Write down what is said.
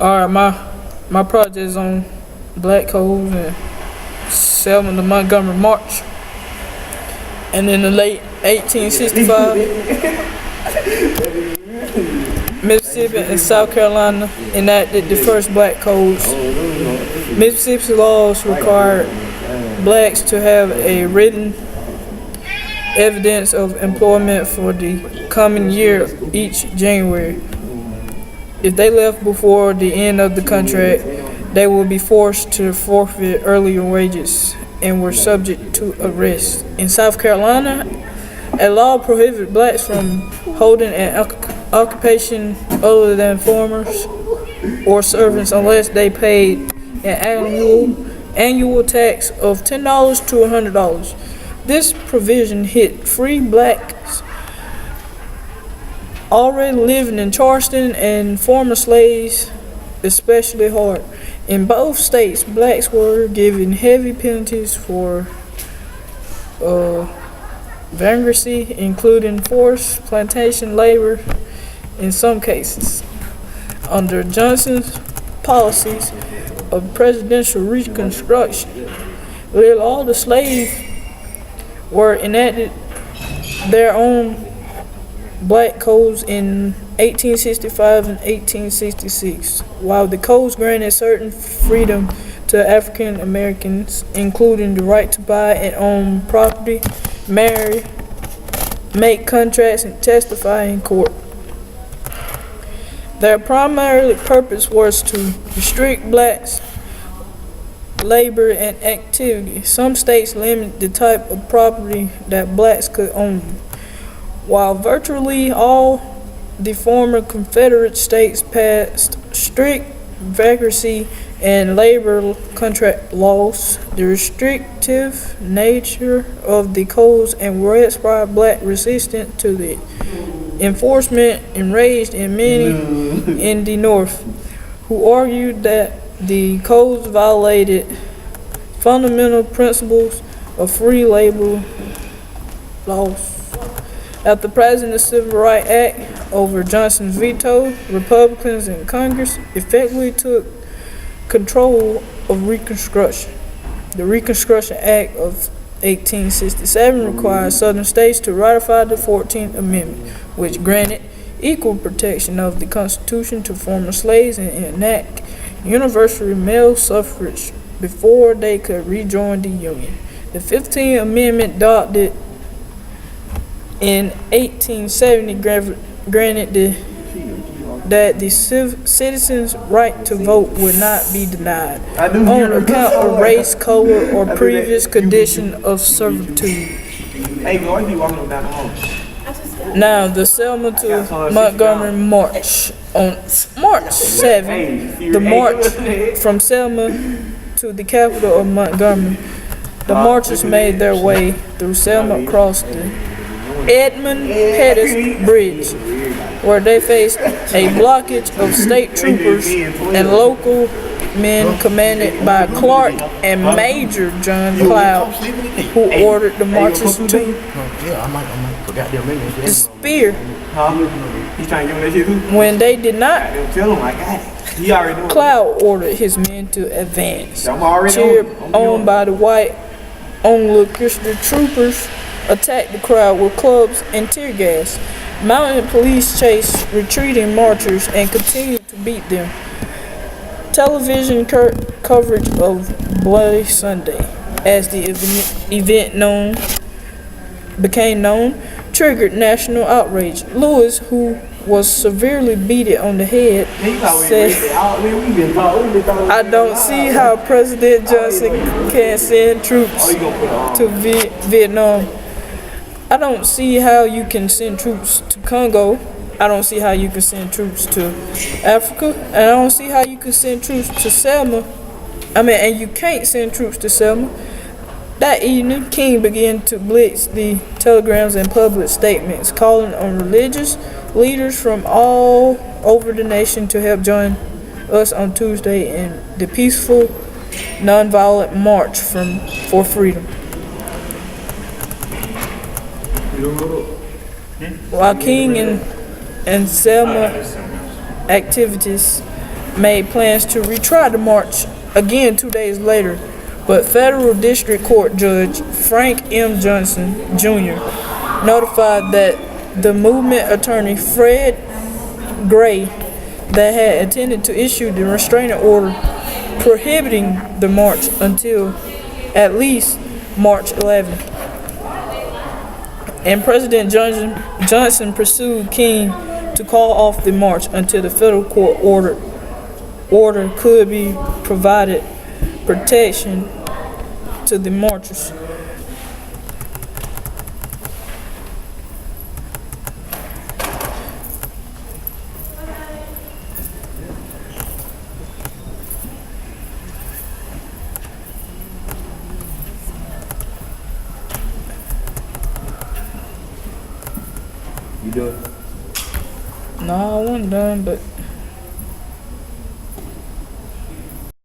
All right, my project is on Black Coals and Selma to Montgomery March. And in the late 1865, Mississippi and South Carolina enacted the first black codes. Mississippi laws required blacks to have a written evidence of employment for the coming year each January. If they left before the end of the contract, they would be forced to forfeit earlier wages and were subject to arrest. In South Carolina, a law prohibited blacks from holding an occupation other than farmers or servants unless they paid an annual tax of $10 to $100. This provision hit free blacks already living in Charleston and former slaves especially hard. In both states, blacks were given heavy penalties for vagrancy, including forced plantation labor in some cases. Under Johnson's policies of presidential reconstruction, where all the slaves were enacted their own black codes in 1865 and 1866, while the codes granted certain freedom to African Americans, including the right to buy and own property, marry, make contracts, and testify in court. Their primary purpose was to restrict blacks' labor and activity. Some states limited the type of property that blacks could own, while virtually all the former Confederate states passed strict vagrancy and labor contract laws. The restrictive nature of the codes and widespread black resistance to the enforcement enraged in many in the North, who argued that the codes violated fundamental principles of free labor laws. After passing the Civil Rights Act over Johnson's veto, Republicans in Congress effectively took control of Reconstruction. The Reconstruction Act of 1867 required Southern states to ratify the 14th Amendment, which granted equal protection of the Constitution to former slaves and enact universal male suffrage before they could rejoin the Union. The 15th Amendment, adopted in 1870, granted that the citizens' right to vote would not be denied on account of race, color, or previous condition of servitude. Now, the Selma to Montgomery March. On March 7, the march from Selma to the capital of Montgomery, the marchers made their way through Selma across the Edmund Pettus Bridge, where they faced a blockage of state troopers and local men commanded by Clark and Major John Cloud, who ordered the marchers to disperse. When they did not, Cloud ordered his men to advance. Cheered on by the white onlookers, the troopers attacked the crowd with clubs and tear gas. Mounted police chased retreating marchers and continued to beat them. Television coverage of Bloody Sunday, as the event became known, triggered national outrage. Lewis, who was severely beaten on the head, said, "I don't see how President Johnson can send troops to Vietnam. I don't see how you can send troops to Congo. I don't see how you can send troops to Africa. And I don't see how you can send troops to Selma. And you can't send troops to Selma." That evening, King began to blitz the telegrams and public statements, calling on religious leaders from all over the nation to help join us on Tuesday in the peaceful, nonviolent march for freedom. While King and Selma activities made plans to retry the march again 2 days later, but federal district court judge Frank M. Johnson Jr. notified that the movement attorney Fred Gray that had intended to issue the restraining order prohibiting the march until at least March 11th. And President Johnson pursued King to call off the march until the federal court order could be provided protection to the marchers. You do it? No, I wasn't done, but